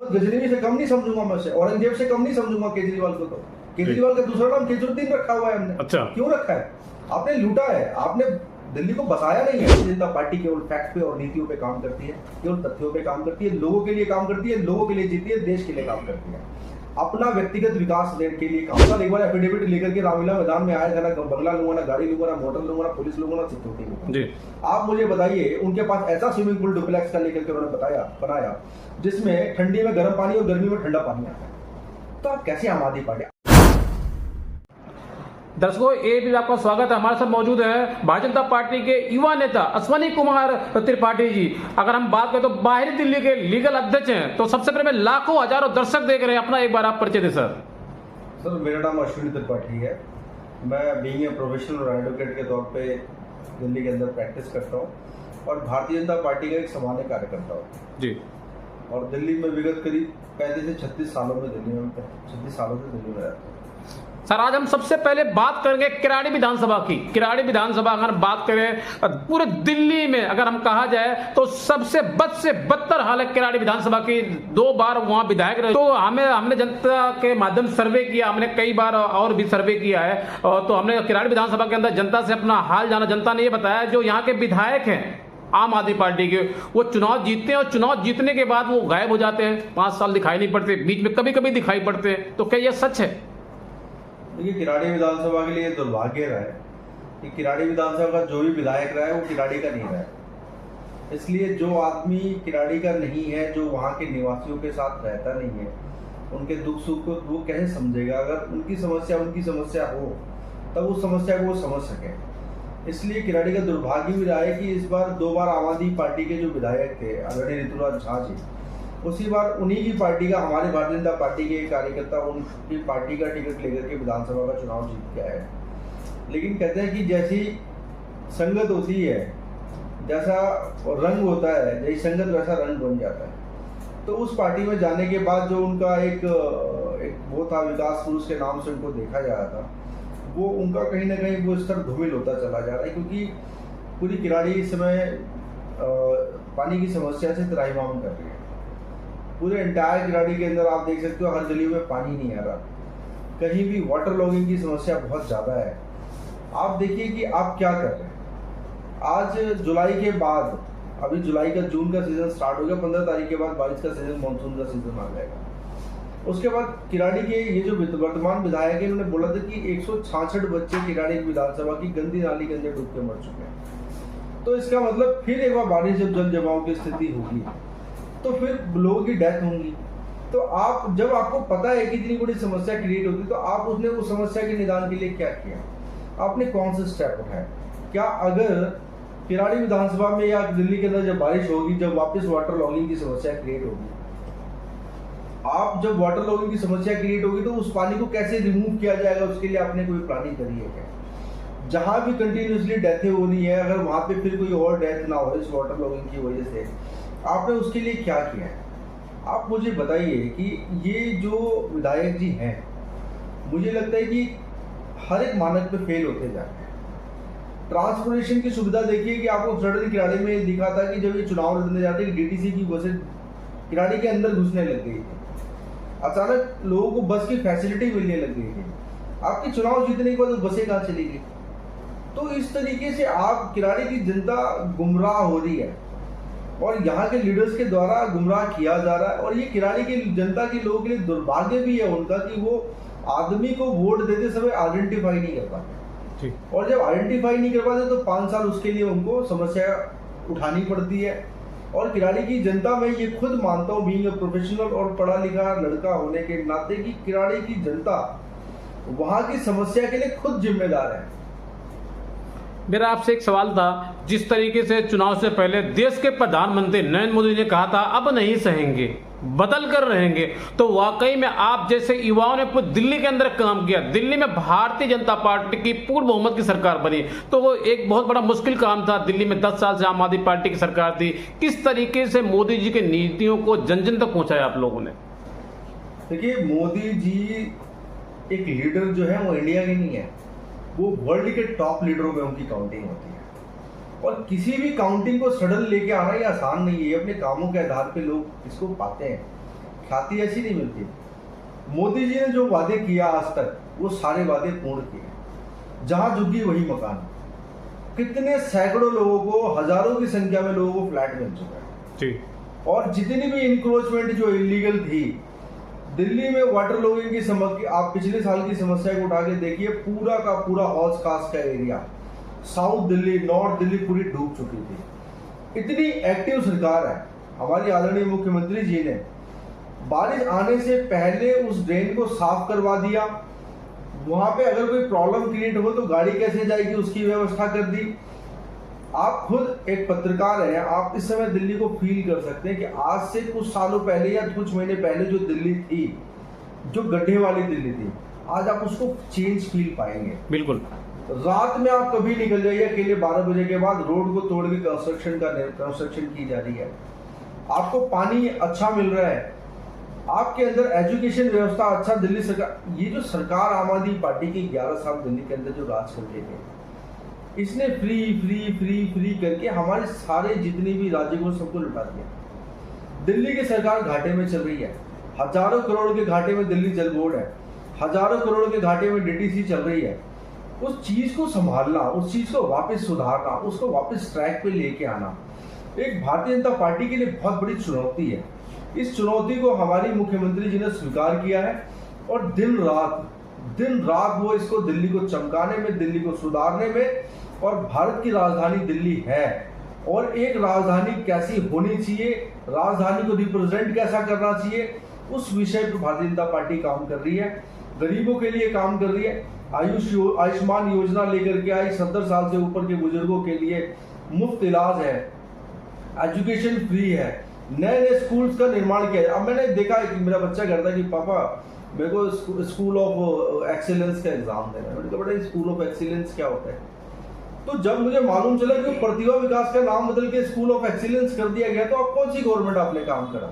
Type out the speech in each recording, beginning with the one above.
गजनवी से कम नहीं समझूंगा मैं उसे, औरंगजेब से कम नहीं समझूंगा केजरीवाल को। तो केजरीवाल का दूसरा नाम केजरुद्दीन रखा हुआ है हमने। अच्छा, क्यों रखा है? आपने लूटा है, आपने दिल्ली को बसाया नहीं है। भारतीय जनता पार्टी केवल फैक्ट पे और नीतियों पे काम करती है, केवल तथ्यों पे काम करती है, लोगों के लिए काम करती है, लोगों के लिए जीती है, देश के लिए काम करती है, अपना व्यक्तिगत विकास के लिए काम। एक बार एफिडेविट लेकर के रामलीला मैदान में आया था, ना बंगला लूंगा, ना गाड़ी लूंगा, ना मोटर लूंगा, ना पुलिस लूंगा, ना सिक्योरिटी लूंगा। आप मुझे बताइए, उनके पास ऐसा स्विमिंग पूल डुप्लेक्स का लेकर के उन्होंने बनाया जिसमें ठंडी में गर्म पानी और गर्मी में ठंडा पानी आता है। तो आप कैसे आम आदमी पार्टी? दर्शकों, ये भी आपका स्वागत है। हमारे साथ मौजूद है भारतीय जनता पार्टी के युवा नेता अश्वनी कुमार त्रिपाठी जी। अगर हम बात करें तो बाहरी दिल्ली के लीगल अध्यक्ष हैं, तो सबसे पहले लाखों हजारों दर्शक देख रहे हैं, अपना एक बार आप परिचय दें सर। सर, मेरा नाम अश्विनी त्रिपाठी है। मैं बीइंग ए प्रोफेशनल एडवोकेट के तौर पे दिल्ली के अंदर प्रैक्टिस करता हूँ और भारतीय जनता पार्टी का एक सामान्य कार्यकर्ता हूँ जी। और दिल्ली में विगत करीब 35 से 36 सालों में दिल्ली में 36 सालों से दिल्ली में रहता हूँ। सर, आज हम सबसे पहले बात करेंगे किराड़ी विधानसभा की। किराड़ी विधानसभा अगर बात करें पूरे दिल्ली में, अगर हम कहा जाए तो सबसे बद से बदतर हाल है किराड़ी विधानसभा की। 2 बार वहां विधायक रहे, तो हमने जनता के माध्यम से सर्वे किया, हमने कई बार और भी सर्वे किया है, तो हमने किराड़ी विधानसभा के अंदर जनता से अपना हाल जाना। जनता ने ये बताया जो यहाँ के विधायक हैं आम आदमी पार्टी के, वो चुनाव जीतते हैं और चुनाव जीतने के बाद वो गायब हो जाते हैं, 5 साल दिखाई नहीं पड़ते, बीच में कभी कभी दिखाई पड़ते हैं। तो क्या यह सच है? देखिए, किराड़ी विधानसभा के लिए दुर्भाग्य रहा है कि किराड़ी विधानसभा का जो भी विधायक रहा है वो किराड़ी का नहीं रहा है। इसलिए जो आदमी किराड़ी का नहीं है, जो वहाँ के निवासियों के साथ रहता नहीं है, उनके दुख सुख को वो कैसे समझेगा? अगर उनकी समस्या हो तब उस समस्या को वो समझ सके। इसलिए किराड़ी का दुर्भाग्य भी रहा है कि इस बार 2 बार आम आदमी पार्टी के जो विधायक थे आदरणीय ऋतुराज झा जी, उसी बार उन्हीं की पार्टी का, हमारे भारतीय जनता पार्टी के कार्यकर्ता उनकी पार्टी का टिकट लेकर के विधानसभा का चुनाव जीत गया है। लेकिन कहते हैं कि जैसी संगत होती है, जैसा रंग होता है, जैसी संगत वैसा रंग बन जाता है। तो उस पार्टी में जाने के बाद जो उनका एक वो था, विकास पुरुष के नाम से उनको देखा जा रहा था, वो उनका कहीं ना कहीं वो स्तर धूमिल होता चला जा रहा है, क्योंकि पूरी किराड़ी इस समय पानी की समस्या से त्राहिमाम कर रही है। पूरे एंटायर किराड़ी के अंदर आप देख सकते हो हर गली में पानी नहीं आ रहा, कहीं भी वाटर लॉगिंग की समस्या बहुत ज़्यादा है। आप देखिए कि आप क्या कर रहे हैं। आज जुलाई के बाद, अभी जुलाई का जून का सीजन स्टार्ट हो गया, 15 तारीख के बाद बारिश का सीजन, मानसून का सीजन आ जाएगा। उसके बाद किराड़ी के ये जो वर्तमान विधायक है, उन्होंने बोला था कि 166 बच्चे किराड़ी विधानसभा की गंदी नाली के अंदर डूब के मर चुके हैं। तो इसका मतलब फिर एक बार बारिश जब जल जमाव की स्थिति होगी तो फिर लोगों की डेथ होंगी। तो आप जब आपको पता है कि इतनी बड़ी समस्या क्रिएट होती है, तो आप उसने उस समस्या के निदान के लिए क्या किया? आपने कौन से स्टेप उठाए? क्या अगर किराड़ी विधानसभा में या दिल्ली के अंदर जब बारिश होगी, जब वापस वाटर लॉगिंग की समस्या क्रिएट होगी, आप जब वाटर लॉगिंग की समस्या क्रिएट होगी तो उस पानी को कैसे रिमूव किया जाएगा? उसके लिए आपने कोई प्लानिंग करी है क्या? जहां भी कंटिन्यूसली डेथें हो रही है, अगर वहां पे फिर कोई और डेथ ना हो इस वाटर लॉगिंग की वजह से, आपने उसके लिए क्या किया है? आप मुझे बताइए कि ये जो विधायक जी हैं, मुझे लगता है कि हर एक मानक पे फेल होते जा रहे हैं। ट्रांसपोर्टेशन की सुविधा देखिए कि आपको सडन किराड़ी में दिखा था कि जब ये चुनाव लड़ने जाते हैं, डीटीसी की बसें किराड़ी के अंदर घुसने लग गई थी। अचानक लोगों को बस की फैसिलिटी मिलने लग गई थी। आपके चुनाव जीतने के बाद बसें कहाँ चली गई? तो इस तरीके से आप किराड़ी की जनता गुमराह हो रही है और यहाँ के लीडर्स के द्वारा गुमराह किया जा रहा है। और ये किराड़ी की जनता के लोगों के लिए दुर्भाग्य भी है उनका कि वो आदमी को वोट देते समय आइडेंटिफाई नहीं कर पाते, और जब आइडेंटिफाई नहीं कर पाते तो 5 साल उसके लिए उनको समस्या उठानी पड़ती है। और किराड़ी की जनता, मैं ये खुद मानता हूँ बीइंग अ प्रोफेशनल और पढ़ा लिखा लड़का होने के नाते, कि किराड़ी की जनता वहाँ की समस्या के लिए खुद जिम्मेदार है। मेरा आपसे एक सवाल था, जिस तरीके से चुनाव से पहले देश के प्रधानमंत्री नरेंद्र मोदी ने कहा था अब नहीं सहेंगे, बदल कर रहेंगे, तो वाकई में आप जैसे युवाओं ने पूरी दिल्ली के अंदर काम किया, दिल्ली में भारतीय जनता पार्टी की पूर्ण बहुमत की सरकार बनी, तो वो एक बहुत बड़ा मुश्किल काम था। दिल्ली में 10 साल से आम आदमी पार्टी की सरकार थी। किस तरीके से मोदी जी की नीतियों को जन जन तक पहुंचाया आप लोगों ने? देखिए, मोदी जी एक लीडर जो है वो इंडिया के नहीं है, वो वर्ल्ड के टॉप लीडरों में उनकी काउंटिंग होती है। और किसी भी काउंटिंग को सडन लेके आना ये आसान नहीं है, अपने कामों के आधार पे लोग इसको पाते हैं। ख्याति ऐसी नहीं मिलती। मोदी जी ने जो वादे किया आज तक वो सारे वादे पूर्ण किए। जहां झुकी वही मकान। कितने सैकड़ों लोगों को, हजारों की संख्या में लोगों को फ्लैट मिल चुका है जी। और जितनी भी इंक्रोचमेंट जो इलीगल थी, दिल्ली में वाटर लॉगिंग की समस्या, आप पिछले साल की समस्या को उठा के देखिए, पूरा का पूरा हौज खास का area, south Delhi, north Delhi पूरी डूब चुकी थी। इतनी एक्टिव सरकार है हमारी आदरणीय मुख्यमंत्री जी ने, बारिश आने से पहले उस ड्रेन को साफ करवा दिया। वहां पे अगर कोई प्रॉब्लम क्रिएट हो तो गाड़ी कैसे जाएगी उसकी व्यवस्था कर दी। आप खुद एक पत्रकार हैं, आप इस समय दिल्ली को फील कर सकते हैं कि आज से कुछ सालों पहले या कुछ महीने पहले जो दिल्ली थी, जो गड्ढे वाली दिल्ली थी, आज आप उसको चेंज फील पाएंगे। बिल्कुल। रात में आप कभी निकल जाइए अकेले 12 बजे के बाद, रोड को तोड़ के कंस्ट्रक्शन की जा रही है। आपको पानी अच्छा मिल रहा है, आपके अंदर एजुकेशन व्यवस्था अच्छा। दिल्ली सरकार, ये जो सरकार आम आदमी पार्टी की 11 साल दिल्ली के अंदर जो राज कर रहे थे, इसने फ्री फ्री फ्री फ्री करके हमारे सारे जितने भी राज्य को सबको लुटा दिया। दिल्ली की सरकार घाटे में चल रही है, हजारों करोड़ के घाटे में दिल्ली जल बोर्ड है, हजारों करोड़ के घाटे में डीटीसी चल रही है। उस चीज को संभालना, उस चीज को वापस सुधारना, उसको वापस ट्रैक पे लेके आना एक भारतीय जनता पार्टी के लिए बहुत बड़ी चुनौती है। इस चुनौती को हमारी मुख्यमंत्री जी ने स्वीकार किया है और दिन रात वो इसको दिल्ली को चमकाने में, दिल्ली को सुधारने में, और भारत की राजधानी दिल्ली है और एक राजधानी कैसी होनी चाहिए, राजधानी को रिप्रेजेंट कैसा करना चाहिए, उस विषय पर भारतीय जनता पार्टी काम कर रही है। गरीबों के लिए काम कर रही है। आयुष्मान योजना लेकर के आई, 70 साल से ऊपर के बुजुर्गों के लिए मुफ्त इलाज है, एजुकेशन फ्री है, नए नए स्कूल्स का निर्माण किया है। अब मैंने देखा है कि मेरा बच्चा कहता है कि पापा मेरे को स्कूल ऑफ एक्सीलेंस का एग्जाम देना है। मैंने कहा बेटा स्कूल ऑफ एक्सीलेंस क्या होता है? तो जब मुझे मालूम चला कि प्रतिभा विकास का नाम बदल के स्कूल ऑफ एक्सीलेंस कर दिया गया, तो अब कौन सी गवर्नमेंट आपने काम करा?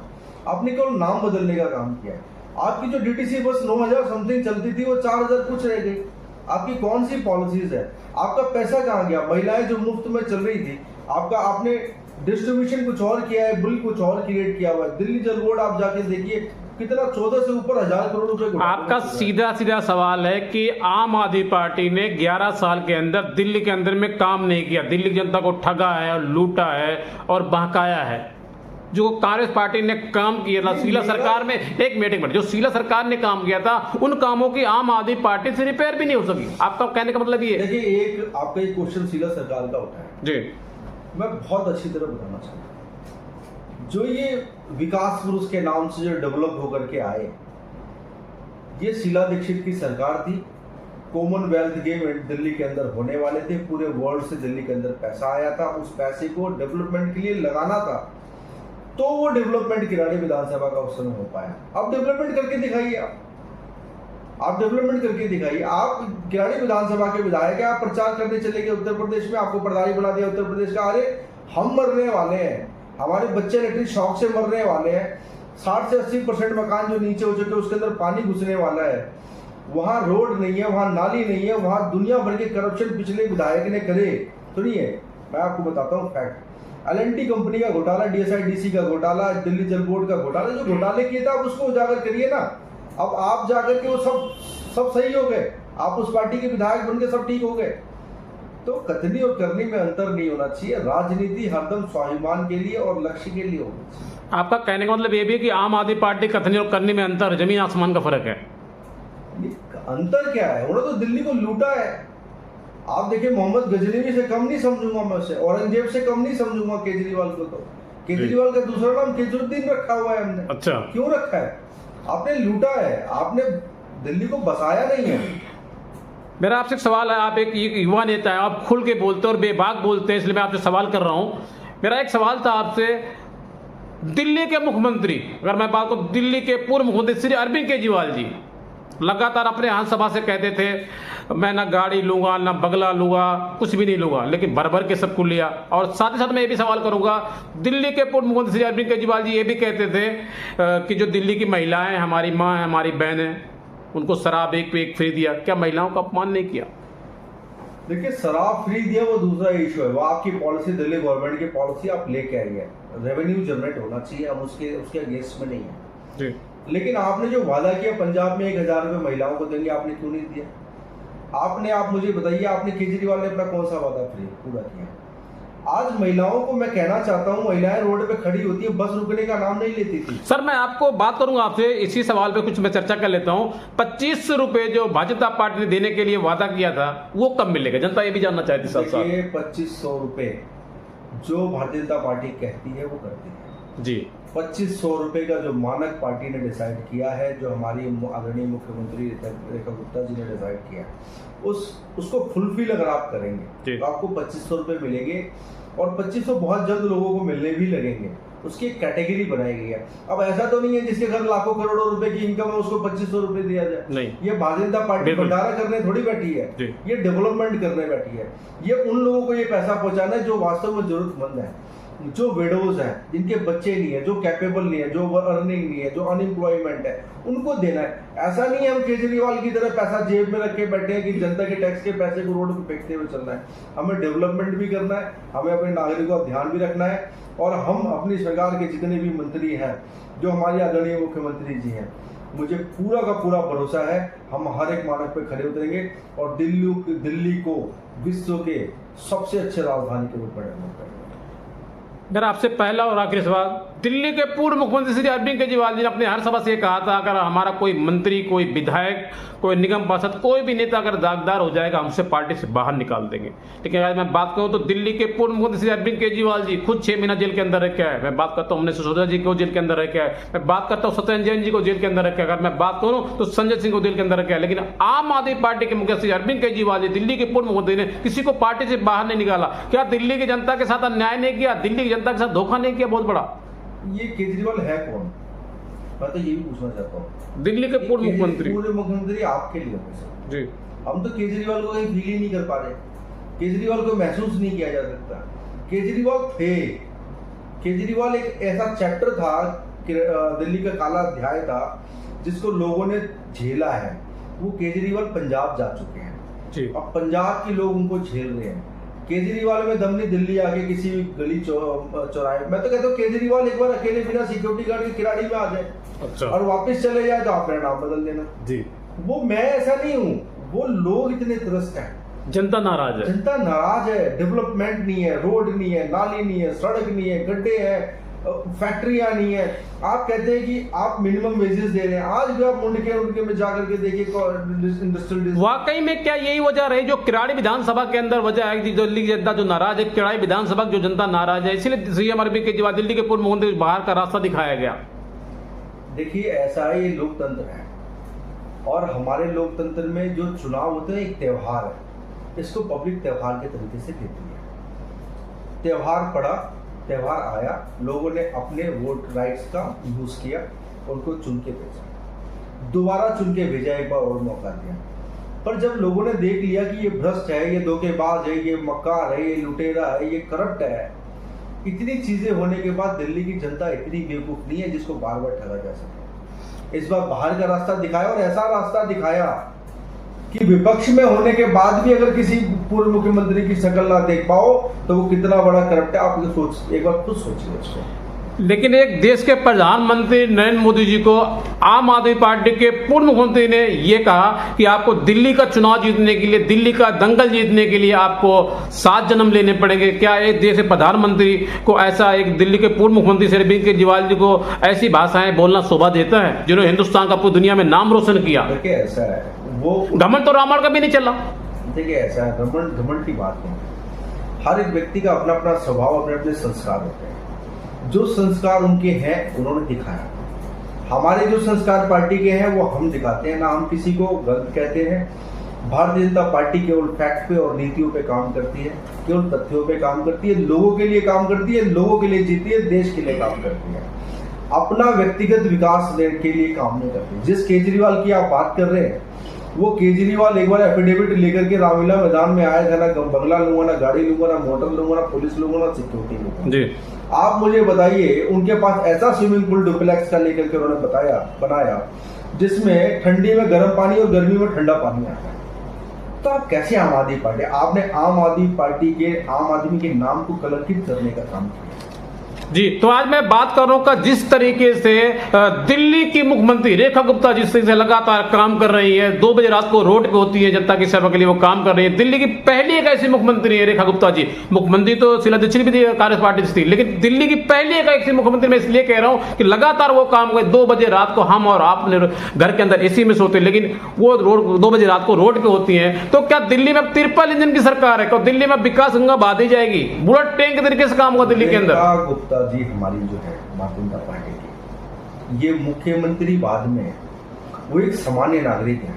आपने केवल नाम बदलने का काम किया है। आपकी जो डीटीसी बस 9000 समथिंग चलती थी वो 4000 कुछ रह गई। आपकी कौन सी पॉलिसीज है? आपका पैसा कहाँ गया? महिलाएं जो मुफ्त में चल रही थी, आपने डिस्ट्रीब्यूशन कुछ और किया है, बिल कुछ और क्रिएट किया हुआ है। दिल्ली जल बोर्ड आप जाके देखिए कितना 14 से ऊपर 1000 करोड़ रुपए। आपका सीधा सीधा सवाल है कि आम आदमी पार्टी ने 11 साल के अंदर दिल्ली के अंदर में काम नहीं किया, दिल्ली की जनता को ठगा है और लूटा है और बहकाया है। जो कांग्रेस पार्टी ने काम किया था शीला सरकार में, एक मिनट, जो शीला सरकार ने काम किया था उन कामों की आम आदमी पार्टी से रिपेयर भी नहीं हो सकी। आपका कहने का मतलब ये? देखिए, एक आपका एक क्वेश्चन शीला सरकार का उठा है जी, मैं बहुत अच्छी तरह बताना चाहता हूँ। जो ये विकास पुरुष के नाम से जो डेवलप होकर के आए, ये शीला दीक्षित की सरकार थी। कॉमनवेल्थ गेम दिल्ली के अंदर होने वाले थे, पूरे वर्ल्ड से दिल्ली के अंदर पैसा आया था, उस पैसे को डेवलपमेंट के लिए लगाना था, तो वो डेवलपमेंट किराड़ी विधानसभा का उस समय हो पाया। अब डेवलपमेंट करके दिखाइए, आप डेवलपमेंट करके दिखाइए। आप किराड़ी विधानसभा के विधायक हैं, आप प्रचार करने चले गए उत्तर प्रदेश में, आपको प्रधानी बना दिया उत्तर प्रदेश का। अरे हम मरने वाले हैं, हमारे बच्चे इलेक्ट्रिक शॉक से मरने वाले हैं। 60 से 80% मकान जो नीचे हो चुके उसके अंदर पानी घुसने वाला है। वहां रोड नहीं है, वहां नाली नहीं है, वहां दुनिया भर के करप्शन पिछले विधायक ने करे। सुनिए, मैं आपको बताता हूँ फैक्ट। LNT कंपनी का घोटाला, DSIDC का घोटाला, दिल्ली जल बोर्ड का घोटाला, जो घोटाले किए थे आप उसको उजागर करिए ना। अब आप जाकर के वो सब सही हो गए, आप उस पार्टी के विधायक बन के सब ठीक हो गए। तो कथनी और करनी में अंतर नहीं होना चाहिए। राजनीति हरदम स्वाभिमान के लिए और लक्ष्य के लिए होनी चाहिए। आपका कहने का मतलब ये भी है कि आम आदमी पार्टी कथनी और करनी में अंतर, जमीन आसमान का फर्क है। अंतर क्या है? उन्होंने तो दिल्ली को लूटा है। आप देखिए, मोहम्मद गजनवी से कम नहीं समझूंगा मैं उसे, औरंगजेब से कम नहीं समझूंगा केजरीवाल को। तो केजरीवाल का दूसरा नाम केजरुद्दीन रखा हुआ है हमने। अच्छा, क्यों रखा है? आपने लूटा है, आपने दिल्ली को बसाया नहीं है। मेरा आपसे एक सवाल है, आप एक युवा नेता है, आप खुल के बोलते हैं और बेबाक बोलते हैं, इसलिए मैं आपसे सवाल कर रहा हूं। मेरा एक सवाल था आपसे, दिल्ली के मुख्यमंत्री, अगर मैं बात करूं दिल्ली के पूर्व मुख्यमंत्री श्री अरविंद केजरीवाल जी लगातार अपने विधानसभा से कहते थे मैं ना गाड़ी लूंगा ना बंगला लूंगा, कुछ भी नहीं लूंगा, लेकिन भर भर के सबको लिया। और साथ ही साथ मैं ये भी सवाल करूंगा, दिल्ली के पूर्व मुख्यमंत्री श्री अरविंद केजरीवाल जी ये भी कहते थे कि जो दिल्ली की महिलाएं हमारी माँ है, हमारी बहन है, उनको शराब एक पे एक फ्री दिया। क्या महिलाओं का अपमान नहीं किया? देखिए, शराब फ्री दिया वो दूसरा इशू है, वो आपकी पॉलिसी, दिल्ली गवर्नमेंट की पॉलिसी आप लेके आई है। रेवेन्यू जनरेट होना चाहिए, हम उसके अगेंस्ट में नहीं है। जी। लेकिन आपने जो वादा किया पंजाब में 1000 रुपये महिलाओं को देंगे, आपने क्यों नहीं दिया? आप मुझे बताइए, आपने केजरीवाल ने अपना कौन सा वादा पूरा किया? आज महिलाओं को मैं कहना चाहता हूं, महिलाएं रोड पे खड़ी होती है, बस रुकने का नाम नहीं लेती थी। सर मैं आपको बात करूंगा आपसे इसी सवाल पे, कुछ मैं चर्चा कर लेता हूं। 25 रुपए जो भाजपा जनता पार्टी ने देने के लिए वादा किया था, वो कब मिलेगा? जनता ये भी जानना चाहती है। देखिए 2500 रुपए जो भारतीय जनता पार्टी कहती है वो करती है जी। 2500 रुपए का जो मानक पार्टी ने डिसाइड किया है, जो हमारी आदरणीय मुख्यमंत्री रेखा गुप्ता जी ने डिसाइड किया, उसको फुलफिल अगर आप करेंगे तो आपको 2500 रुपए मिलेंगे, और 2500 बहुत जल्द लोगों को मिलने भी लगेंगे। उसकी एक कैटेगरी बनाई गई है। अब ऐसा तो नहीं है जिसके घर लाखों करोड़ों रुपए की इनकम है उसको 2500 रुपए दिया जाए। नहीं, ये भारतीय जनता पार्टी भंडारा करने थोड़ी बैठी है, ये डेवलपमेंट करने बैठी है। ये उन लोगों को ये पैसा पहुंचाना है जो वास्तव में जरूरतमंद है, जो विडोज हैं, जिनके बच्चे नहीं है, जो कैपेबल नहीं है, जो अर्निंग नहीं है, जो अनएम्प्लॉयमेंट है, उनको देना है। ऐसा नहीं है हम केजरीवाल की तरह पैसा जेब में रख के बैठे हैं कि जनता के टैक्स के पैसे को रोड पे फेंकते हुए चलना है। हमें डेवलपमेंट भी करना है, हमें अपने नागरिकों का ध्यान भी रखना है, और हम अपनी सरकार के जितने भी मंत्री हैं, जो हमारे आदरणीय मुख्यमंत्री जी हैं, मुझे पूरा का पूरा भरोसा है हम हर एक मानक पे खड़े उतरेंगे और दिल्ली को विश्व के सबसे अच्छे राजधानी के रूप में डेवलप करेंगे। मेरा आपसे पहला और आखिरी सवाल, दिल्ली के पूर्व मुख्यमंत्री श्री अरविंद केजरीवाल जी ने अपने हर सभा से कहा था, अगर हमारा कोई मंत्री, कोई विधायक, कोई निगम पार्षद, कोई भी नेता अगर दागदार हो जाएगा, हमसे पार्टी से बाहर निकाल देंगे। लेकिन अगर मैं बात करूं तो दिल्ली के पूर्व मुख्यमंत्री श्री अरविंद केजरीवाल जी खुद 6 महीना जेल के अंदर रखे हैं। मैं बात करता हूं हमने सिसोदिया जी को जेल के अंदर रखा है, मैं बात करता हूं सत्येंद्र जैन जी को जेल के अंदर रखा है, अगर मैं बात करूं तो संजय सिंह को जेल के अंदर रखा है। लेकिन आम आदमी पार्टी के मुखिया श्री अरविंद केजरीवाल जी, दिल्ली के पूर्व मुख्यमंत्री ने किसी को पार्टी से बाहर नहीं निकाला। क्या दिल्ली की जनता के साथ अन्याय नहीं किया? दिल्ली की जनता के साथ धोखा नहीं किया? बहुत बड़ा। ये केजरीवाल है कौन? मैं तो ये भी पूछना चाहता हूँ। दिल्ली के पूर्व मुख्यमंत्री आपके लिए जी। हम तो केजरीवाल को कहीं फील ही नहीं कर पा रहे, केजरीवाल को महसूस नहीं किया जा सकता। केजरीवाल थे, केजरीवाल एक ऐसा चैप्टर था, दिल्ली का काला अध्याय था जिसको लोगों ने झेला है। वो केजरीवाल पंजाब जा चुके हैं जी। अब पंजाब के लोग उनको झेल रहे हैं। केजरीवाल में दम नहीं दिल्ली आके किसी भी गली चौराहे। मैं तो कहता हूँ केजरीवाल एक बार अकेले बिना सिक्योरिटी गार्ड के किराड़ी में आ जाए, अच्छा, और वापस चले जाए तो आपका नाम बदल देना जी। वो मैं ऐसा नहीं हूँ, वो लोग इतने त्रस्त हैं, जनता नाराज है, जनता नाराज है। डेवलपमेंट नहीं है, रोड नहीं है, नाली नहीं है, सड़क नहीं है, गड्ढे हैं, फैक्ट्रियां नहीं है। आप कहते हैं कि आप मिनिमम वेजेस दे रहे हैं, आज भी आप मुंडके में जाकर के देखिए इंडस्ट्रियल। वाकई में क्या यही वजह रही जो किराड़ी विधानसभा के अंदर वजह है कि दिल्ली की जनता जो नाराज है, किराड़ी विधानसभा जो जनता नाराज है, इसलिए सीएम अरविंद केजरीवाल दिल्ली के पूर्व मुख्यमंत्री बाहर का रास्ता दिखाया गया? देखिए ऐसा है, ये लोकतंत्र है, और हमारे लोकतंत्र में जो चुनाव होते हैं एक त्योहार है, इसको पब्लिक त्योहार के तरीके से लेती है। त्योहार पड़ा, त्योहार आया, लोगों ने अपने वोट राइट्स का यूज किया, उनको चुन के भेजा, दोबारा चुन के भेजा, एक बार और मौका दिया। पर जब लोगों ने देख लिया कि ये भ्रष्ट है, ये धोखेबाज है, ये मक्कार है, ये लुटेरा है, ये करप्ट है, इतनी चीजें होने के बाद दिल्ली की जनता इतनी बेवकूफ नहीं है जिसको बार बार ठगा जा सके। इस बार बाहर का रास्ता दिखाया, और ऐसा रास्ता दिखाया कि विपक्ष में होने के बाद भी अगर किसी पूर्व मुख्यमंत्री की शक्ल ना देख पाओ तो वो कितना बड़ा करप्ट है, आप सोच, एक बार खुद सोचिए उसको। लेकिन एक देश के प्रधानमंत्री नरेंद्र मोदी जी को आम आदमी पार्टी के पूर्व मुख्यमंत्री ने यह कहा कि आपको दिल्ली का चुनाव जीतने के लिए, दिल्ली का दंगल जीतने के लिए आपको 7 जन्म लेने पड़ेंगे। क्या एक देश के प्रधानमंत्री को ऐसा, एक दिल्ली के पूर्व मुख्यमंत्री श्री अरविंद केजरीवाल जी को ऐसी भाषाएं बोलना शोभा देता है, जिन्होंने हिंदुस्तान का पूरी दुनिया में नाम रोशन किया? देखिए ऐसा है, वो घमंड तो रावण का भी नहीं चला। देखिए ऐसा है, घमंड की बात नहीं, हर एक व्यक्ति का अपना अपना स्वभाव, अपने अपने संस्कार होते हैं। जो संस्कार उनके हैं उन्होंने दिखाया, हमारे जो संस्कार पार्टी के हैं वो हम दिखाते हैं, ना हम किसी को गलत कहते हैं। भारतीय जनता पार्टी केवल फैक्ट पे और नीतियों पे काम करती है, केवल तथ्यों पे काम करती है, लोगों के लिए काम करती है, लोगों के लिए जीती है, देश के लिए काम करती है, अपना व्यक्तिगत विकास के लिए काम नहीं करती। जिस केजरीवाल की आप बात कर रहे हैं, वो केजरीवाल एक बार एफिडेविट लेकर के रामलीला मैदान में आया था, ना बंगला लूंगा, ना गाड़ी लूंगा, ना मोटर लूंगा, ना पुलिस लूंगा, ना सिक्योरिटी लूंगा जी। आप मुझे बताइए, उनके पास ऐसा स्विमिंग पूल डुप्लेक्स का लेकर के उन्होंने बनाया जिसमें ठंडी में गर्म पानी और गर्मी में ठंडा पानी आता है। तो आप कैसे आम आदमी पार्टी, आपने आम आदमी पार्टी के, आम आदमी के नाम को कलंकित करने का काम किया। जी, तो आज मैं बात कर रहा हूँ का जिस तरीके से दिल्ली की मुख्यमंत्री रेखा गुप्ता जिस तरीके से लगातार काम कर रही है, 2 बजे रात को रोड पे होती है जनता की सेवा के लिए वो काम कर रही है। दिल्ली की पहली एक ऐसी मुख्यमंत्री है रेखा गुप्ता जी। मुख्यमंत्री तो शीला दीक्षित भी कांग्रेस पार्टी से थी, लेकिन दिल्ली की पहली एक ऐसी मुख्यमंत्री मैं इसलिए कह रहा हूँ कि लगातार वो काम कर 2 बजे रात को हम और आप घर के अंदर एसी में सोते, लेकिन वो रोड 2 बजे रात को रोड पे होती है। तो क्या दिल्ली में तिरपल इंजन की सरकार है? क्या दिल्ली में विकास गंगा बहा दी जाएगी? बुलेट ट्रेन के तरीके से काम होगा दिल्ली के अंदर? गुप्ता जी हमारी जो है भारतीय जनता पार्टी की, ये मुख्यमंत्री बाद में वो एक सामान्य नागरिक है,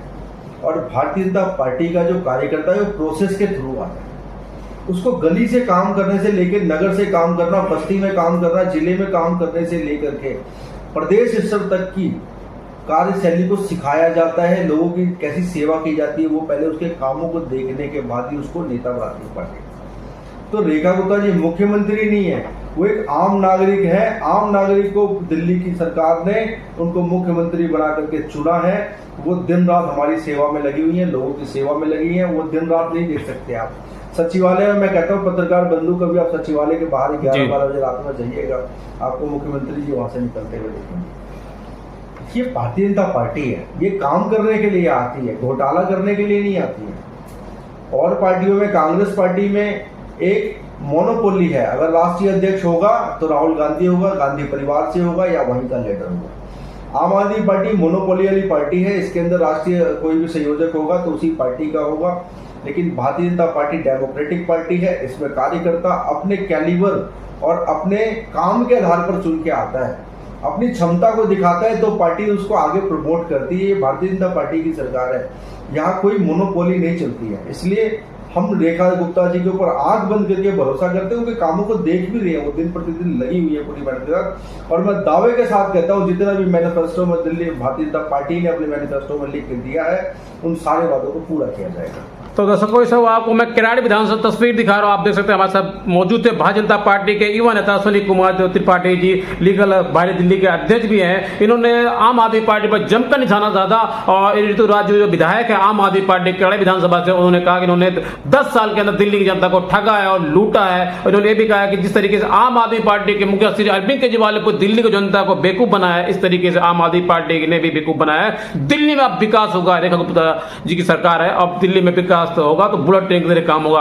और भारतीय जनता पार्टी का जो कार्यकर्ता है वो प्रोसेस के थ्रू आता है। उसको गली से काम करने से लेकर नगर से काम करना, बस्ती में काम करना, जिले में काम करने से लेकर के प्रदेश स्तर तक की कार्यशैली को सिखाया जाता है। लोगों की कैसी सेवा की जाती है वो पहले उसके कामों को देखने के बाद ही उसको नेता बनाती है पार्टी। तो रेखा गुप्ता जी मुख्यमंत्री नहीं है, वो एक आम नागरिक है। आम नागरिक को दिल्ली की सरकार ने उनको मुख्यमंत्री बना करके चुना है। वो दिन रात हमारी सेवा में लगी हुई है, लोगों की सेवा में लगी है। वो दिन रात नहीं देख सकते आप सचिवालय में। मैं कहता हूँ पत्रकार बंधु कभी आप सचिवालय के बाहर 11-12 बजे रात में जाइएगा, आपको मुख्यमंत्री जी वहां से निकलते हुए देखेंगे। ये भारतीय जनता पार्टी है, ये काम करने के लिए आती है, घोटाला करने के लिए नहीं आती है। और पार्टियों में, कांग्रेस पार्टी में एक मोनोपोली है। अगर राष्ट्रीय अध्यक्ष होगा तो राहुल गांधी होगा, गांधी परिवार से होगा या वहीं का लीडर होगा। आम आदमी पार्टी मोनोपोली वाली पार्टी है, इसके अंदर राष्ट्रीय कोई भी संयोजक होगा तो उसी पार्टी का होगा। लेकिन Bharatiya Janata party democratic party है, इसमें कार्यकर्ता अपने कैलिबर और अपने काम के आधार पर चुन के आता है, अपनी क्षमता को दिखाता है तो पार्टी उसको आगे प्रमोट करती है। ये भारतीय जनता पार्टी की सरकार है, यहाँ कोई मोनोपोली नहीं चलती है। इसलिए हम रेखा गुप्ता जी के ऊपर आंख बंद करके भरोसा करते हैं, उनके कामों को देख भी रहे हैं, वो दिन प्रतिदिन लगी हुई है पूरी मेहनत के साथ। और मैं दावे के साथ कहता हूँ जितना भी मैनिफेस्टो में दिल्ली भारतीय जनता पार्टी ने अपने मैनिफेस्टो में लिख के दिया है, उन सारे वादों को पूरा किया जाएगा। तो दर्शकों इस आपको मैं किराड़ी विधानसभा तस्वीर दिखा रहा हूँ, आप देख सकते हैं हमारे साथ मौजूद है भारतीय जनता पार्टी के युवा नेता अश्विनी कुमार त्रिपाठी जी, लीगल बाहरी दिल्ली के अध्यक्ष भी हैं। इन्होंने आम आदमी पार्टी पर जमकर निशाना साधा और ऋतुराज जो विधायक है आम आदमी पार्टी किराड़ी विधानसभा से, उन्होंने कहा कि इन्होंने 10 साल के अंदर दिल्ली की जनता को ठगा है और लूटा है। और इन्होंने ये भी कहा कि जिस तरीके से आम आदमी पार्टी के मुख्यमंत्री अरविंद केजरीवाल ने दिल्ली की जनता को बेवकूफ बनाया है, इस तरीके से आम आदमी पार्टी ने भी बेवकूफ बनाया है। दिल्ली में अब विकास होगा, रेखा गुप्ता जी की सरकार है, अब दिल्ली में विकास होगा तो बुलेट ट्रेन के जरिए काम होगा।